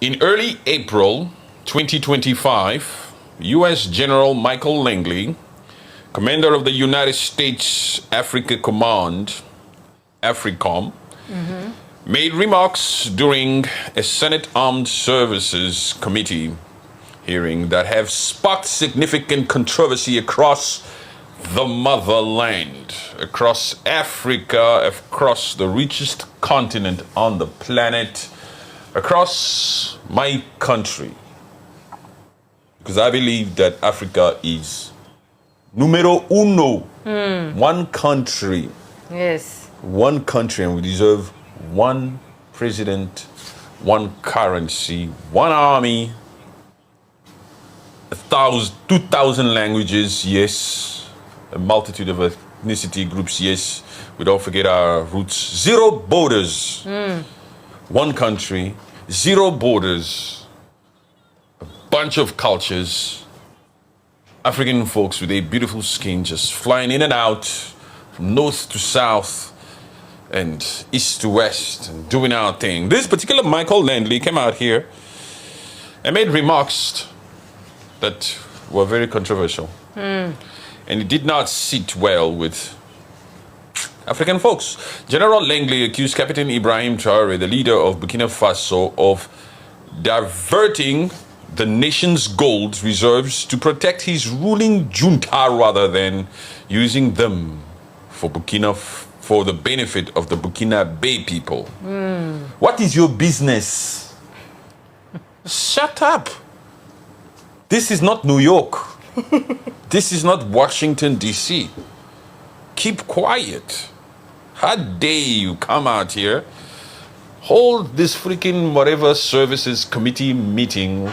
In early April 2025, US General Michael Langley, commander of the United States Africa Command, AFRICOM, made remarks during a Senate Armed Services Committee hearing that have sparked significant controversy across the motherland, across Africa, across the richest continent on the planet, across my country. Because I believe that Africa is numero uno. One country. Yes. One country, and we deserve one president, one currency, one army, 2,000 languages, yes. A multitude of ethnicity groups, yes. We don't forget our roots. Zero borders. One country, zero borders, a bunch of cultures, African folks with a beautiful skin just flying in and out from north to south and east to west and doing our thing. This particular Michael Langley came out here and made remarks that were very controversial. And it did not sit well with African folks. General Langley accused Captain Ibrahim Traore, the leader of Burkina Faso, of diverting the nation's gold reserves to protect his ruling junta rather than using them for for the benefit of the Burkina Bay people. What is your business? Shut up. This is not New York. This is not Washington, D.C. Keep quiet. How dare you come out here, hold this freaking whatever services committee meeting,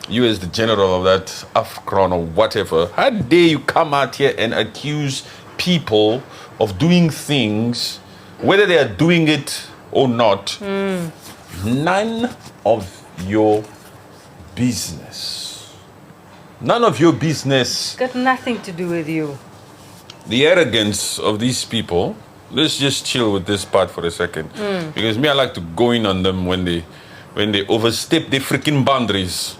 you as the general of that AFCRON or whatever, how dare you come out here and accuse people of doing things, whether they are doing it or not, none of your business. None of your business. Got nothing to do with you. The arrogance of these people. Let's just chill with this part for a second. Because me, I like to go in on them when they overstep their freaking boundaries.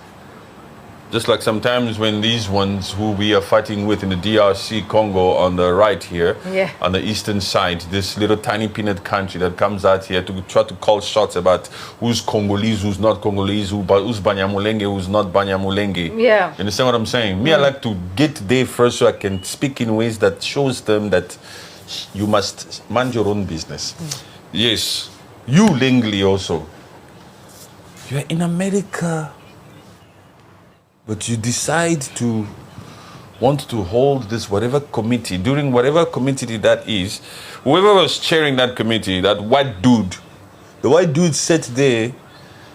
Just like sometimes when these ones who we are fighting with in the DRC Congo on the right here, on the eastern side, this little tiny peanut country that comes out here to try to call shots about who's Congolese, who's not Congolese, who's Banyamulenge, who's not Banyamulenge. Yeah. You understand what I'm saying? Me, I like to get there first so I can speak in ways that shows them that you must mind your own business. Yes. You, Langley, also. You're in America, but you decide to want to hold this whatever committee, during whatever committee that is, whoever was chairing that committee, that white dude, the white dude sat there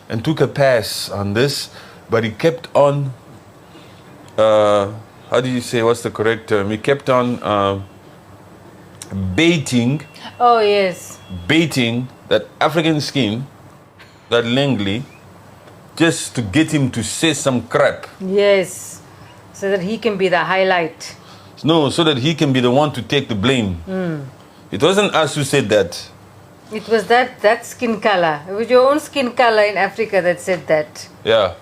and took a pass on this, but he kept on, how do you say, what's the correct term? He kept on baiting. Oh, yes. Baiting that African skin, that Langley, just to get him to say some crap. Yes. So that he can be the highlight. No, so that he can be the one to take the blame. It wasn't us who said that. It was that skin color. It was your own skin color in Africa that said that. Yeah.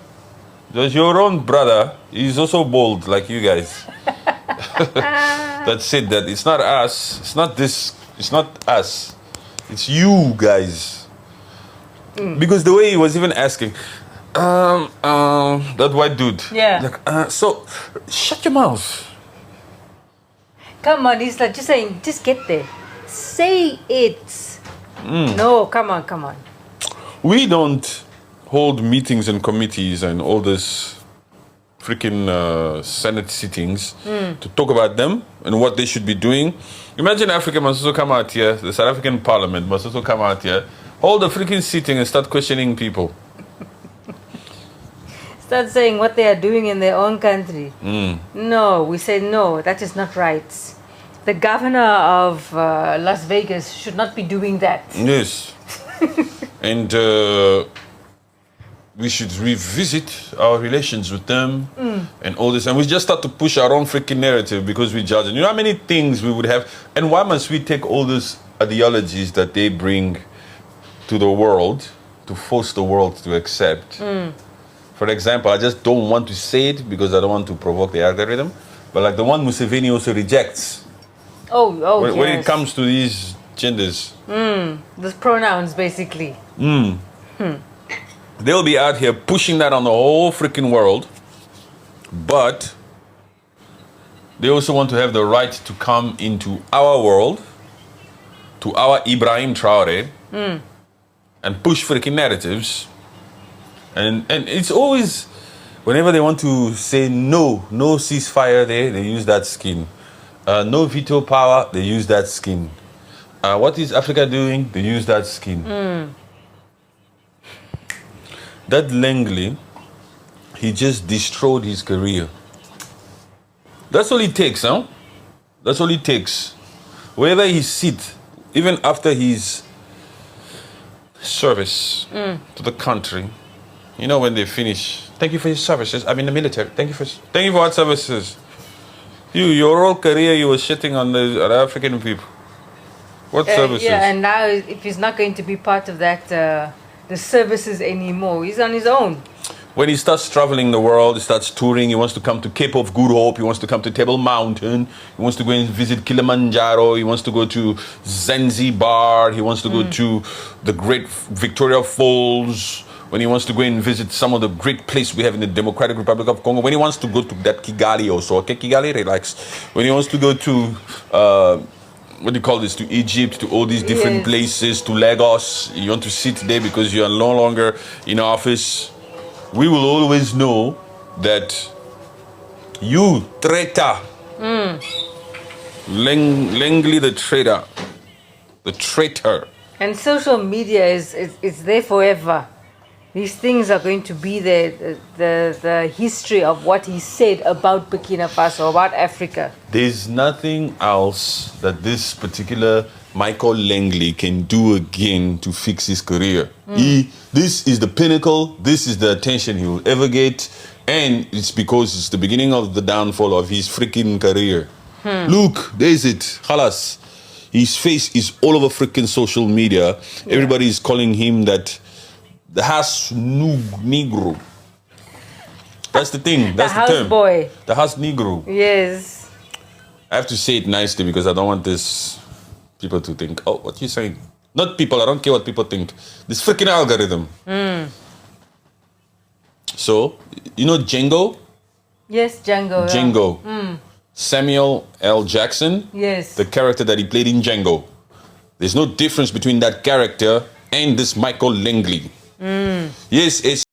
It was your own brother. He's also bold like you guys. That said that. It's not us. It's not this. It's not us. It's you guys. Because the way he was even asking, that white dude. Yeah. Like, so, shut your mouth. Come on, he's like just saying, just get there. Say it. No, come on. We don't hold meetings and committees and all this freaking Senate sittings to talk about them and what they should be doing. Imagine Africa must also come out here, the South African Parliament must also come out here, hold a freaking sitting and start questioning people. Start saying what they are doing in their own country. No, we say no, that is not right. The governor of Las Vegas should not be doing that. Yes. And we should revisit our relations with them and all this. And we just start to push our own freaking narrative because we judge. And you know how many things we would have? And why must we take all these ideologies that they bring to the world to force the world to accept. For example, I just don't want to say it because I don't want to provoke the algorithm, but like the one Museveni also rejects. When it comes to these genders. Those pronouns, basically. They'll be out here pushing that on the whole freaking world, but they also want to have the right to come into our world, to our Ibrahim Traore, and push freaking narratives. And it's always, whenever they want to say no ceasefire there, they use that skin. No veto power, they use that skin. What is Africa doing? They use that skin. That Langley, he just destroyed his career. That's all it takes, huh? That's all it takes. Wherever he sit, even after his service to the country, you know, when they finish, thank you for your services. I'm in the military. Thank you for what services? Your whole career, you were shitting on the African people. What services? Yeah, and now if he's not going to be part of that, the services anymore, he's on his own. When he starts traveling the world, he starts touring, he wants to come to Cape of Good Hope, he wants to come to Table Mountain, he wants to go and visit Kilimanjaro, he wants to go to Zanzibar, he wants to go to the Great Victoria Falls, when he wants to go and visit some of the great places we have in the Democratic Republic of Congo, when he wants to go to that Kigali also, okay, Kigali, relax. When he wants to go to, what do you call this, to Egypt, to all these different places, to Lagos, you want to sit there because you are no longer in office, we will always know that you, traitor, Langley the traitor. And social media is there forever. These things are going to be there, the history of what he said about Burkina Faso, about Africa. There's nothing else that this particular Michael Langley can do again to fix his career. This is the pinnacle, this is the attention he will ever get, and it's because it's the beginning of the downfall of his freaking career. Look, there's it, khalas. His face is all over freaking social media. Everybody is calling him that the Has Negro. That's the thing, that's the term. Boy. The Has Negro. Yes. I have to say it nicely because I don't want this people to think, oh, what you saying? Not people, I don't care what people think. This freaking algorithm. So, you know Django? Yes, Django. Django. Samuel L. Jackson. Yes. The character that he played in Django. There's no difference between that character and this Michael Langley. Yes,